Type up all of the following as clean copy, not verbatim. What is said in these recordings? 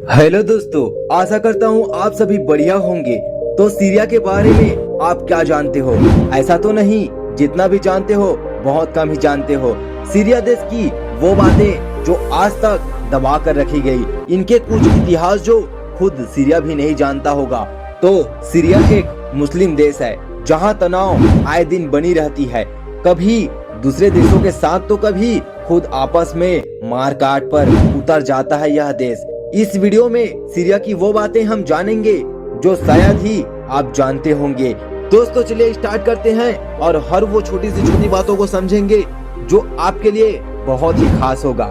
Hello दोस्तों, आशा करता हूँ आप सभी बढ़िया होंगे। तो सीरिया के बारे में आप क्या जानते हो? ऐसा तो नहीं, जितना भी जानते हो बहुत कम ही जानते हो। सीरिया देश की वो बातें जो आज तक दबा कर रखी गई, इनके कुछ इतिहास जो खुद सीरिया भी नहीं जानता होगा। तो सीरिया एक मुस्लिम देश है जहाँ तनाव आए दिन बनी रहती है, कभी दूसरे देशों के साथ तो कभी खुद आपस में मार काट पर उतर जाता है यह देश। इस वीडियो में सीरिया की वो बातें हम जानेंगे जो शायद ही आप जानते होंगे। दोस्तों चलिए स्टार्ट करते हैं और हर वो छोटी से छोटी बातों को समझेंगे जो आपके लिए बहुत ही खास होगा।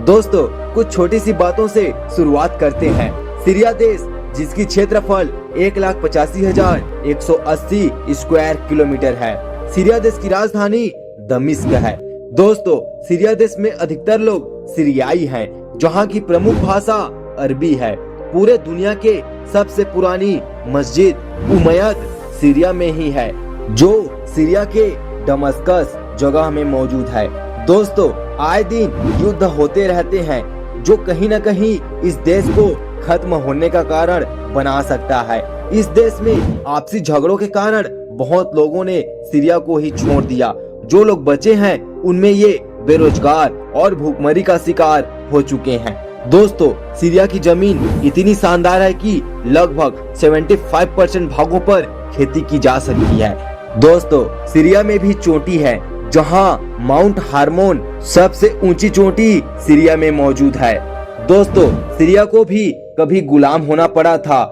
दोस्तों कुछ छोटी सी बातों से शुरुआत करते हैं। सीरिया देश जिसकी क्षेत्रफल 1,85,180 स्क्वायर किलोमीटर है। सीरिया देश की राजधानी दमिश्क है। दोस्तों सीरिया देश में अधिकतर लोग सीरियाई हैं, जहाँ की प्रमुख भाषा अरबी है। पूरे दुनिया के सबसे पुरानी मस्जिद उमैयद सीरिया में ही है, जो सीरिया के दमस्कस जगह में मौजूद है। दोस्तों आए दिन युद्ध होते रहते हैं जो कहीं न कहीं इस देश को खत्म होने का कारण बना सकता है। इस देश में आपसी झगड़ों के कारण बहुत लोगों ने सीरिया को ही छोड़ दिया। जो लोग बचे हैं उनमें ये बेरोजगार और भूखमरी का शिकार हो चुके हैं। दोस्तों सीरिया की जमीन इतनी शानदार है कि लगभग 75% भागों पर खेती की जा सकती है। दोस्तों सीरिया में भी चोटी है, जहां माउंट हार्मोन सबसे ऊंची चोटी सीरिया में मौजूद है। दोस्तों सीरिया को भी कभी गुलाम होना पड़ा था।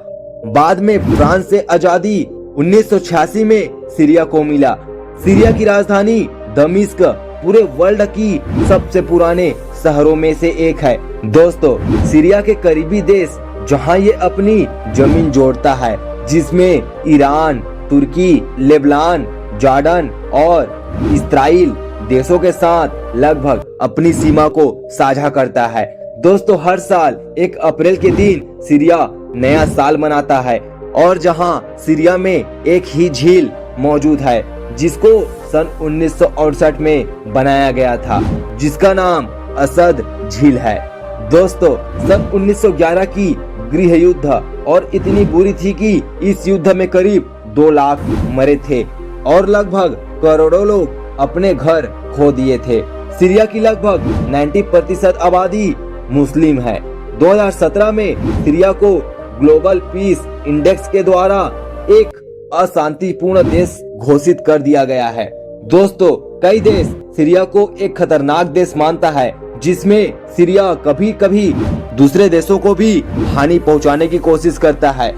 बाद में फ्रांस से आजादी 1986 में सीरिया को मिला। सीरिया की राजधानी दमिश्क पूरे वर्ल्ड की सबसे पुराने शहरों में से एक है। दोस्तों सीरिया के करीबी देश जहां ये अपनी जमीन जोड़ता है, जिसमें ईरान, तुर्की, लेबनान, जॉर्डन और इस्राइल देशों के साथ लगभग अपनी सीमा को साझा करता है। दोस्तों हर साल 1 अप्रैल के दिन सीरिया नया साल मनाता है, और जहां सीरिया में एक ही झील मौजूद है जिसको सन 1968 में बनाया गया था, जिसका नाम असद झील है। दोस्तों सन 1911 की गृह युद्ध और इतनी बुरी थी कि इस युद्ध में करीब 2 लाख मरे थे और लगभग करोड़ों लोग अपने घर खो दिए थे। सीरिया की लगभग 90% आबादी मुस्लिम है। 2017 में सीरिया को ग्लोबल पीस इंडेक्स के द्वारा एक अशांतिपूर्ण देश घोषित कर दिया गया है। दोस्तों कई देश सीरिया को एक खतरनाक देश मानता है, जिसमें सीरिया कभी कभी दूसरे देशों को भी हानि पहुंचाने की कोशिश करता है।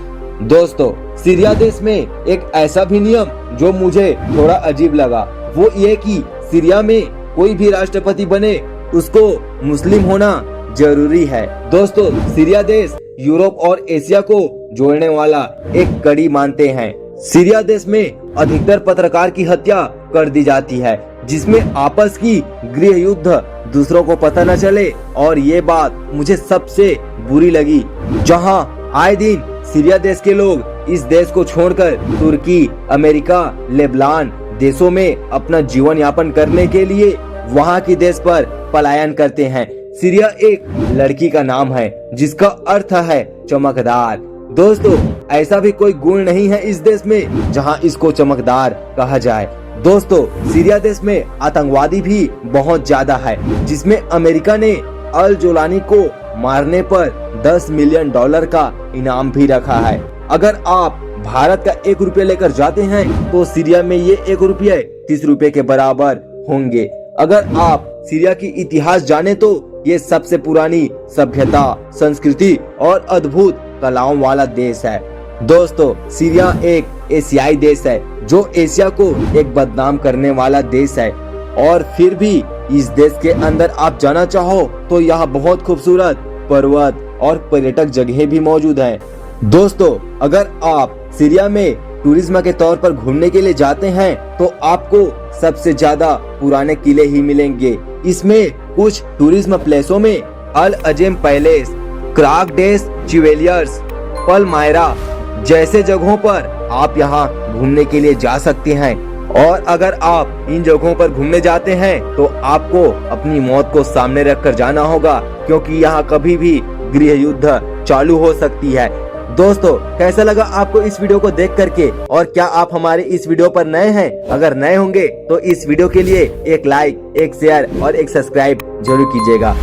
दोस्तों सीरिया देश में एक ऐसा भी नियम जो मुझे थोड़ा अजीब लगा, वो ये कि सीरिया में कोई भी राष्ट्रपति बने उसको मुस्लिम होना जरूरी है। दोस्तों सीरिया देश यूरोप और एशिया को जोड़ने वाला एक कड़ी मानते हैं। सीरिया देश में अधिकतर पत्रकार की हत्या कर दी जाती है, जिसमें आपस की गृह युद्ध दूसरों को पता न चले। और ये बात मुझे सबसे बुरी लगी, जहां आए दिन सीरिया देश के लोग इस देश को छोड़कर तुर्की, अमेरिका, लेबनान देशों में अपना जीवन यापन करने के लिए वहां की देश पर पलायन करते हैं। सीरिया एक लड़की का नाम है जिसका अर्थ है चमकदार। दोस्तों ऐसा भी कोई गुण नहीं है इस देश में जहां इसको चमकदार कहा जाए। दोस्तों सीरिया देश में आतंकवादी भी बहुत ज्यादा है, जिसमें अमेरिका ने अल जोलानी को मारने पर $10 मिलियन का इनाम भी रखा है। अगर आप भारत का 1 रुपया लेकर जाते हैं तो सीरिया में ये 1 रुपया 30 रुपए के बराबर होंगे। अगर आप सीरिया की इतिहास जाने तो ये सबसे पुरानी सभ्यता, संस्कृति और अद्भुत कलाओं वाला देश है। दोस्तों सीरिया एक एशियाई देश है, जो एशिया को एक बदनाम करने वाला देश है। और फिर भी इस देश के अंदर आप जाना चाहो तो यहाँ बहुत खूबसूरत पर्वत और पर्यटक जगह भी मौजूद हैं। दोस्तों अगर आप सीरिया में टूरिज्म के तौर पर घूमने के लिए जाते हैं तो आपको सबसे ज्यादा पुराने किले ही मिलेंगे। इसमें कुछ टूरिज्म प्लेसों में अल अजेम पैलेस, क्राकडेस ज्वेलर्स, पलमायरा जैसे जगहों पर आप यहाँ घूमने के लिए जा सकते हैं। और अगर आप इन जगहों पर घूमने जाते हैं तो आपको अपनी मौत को सामने रखकर जाना होगा, क्योंकि यहाँ कभी भी गृह युद्ध चालू हो सकती है। दोस्तों, कैसा लगा आपको इस वीडियो को देख करके, और क्या आप हमारे इस वीडियो पर नए हैं? अगर नए होंगे तो इस वीडियो के लिए एक लाइक, एक शेयर और एक सब्सक्राइब जरूर कीजिएगा।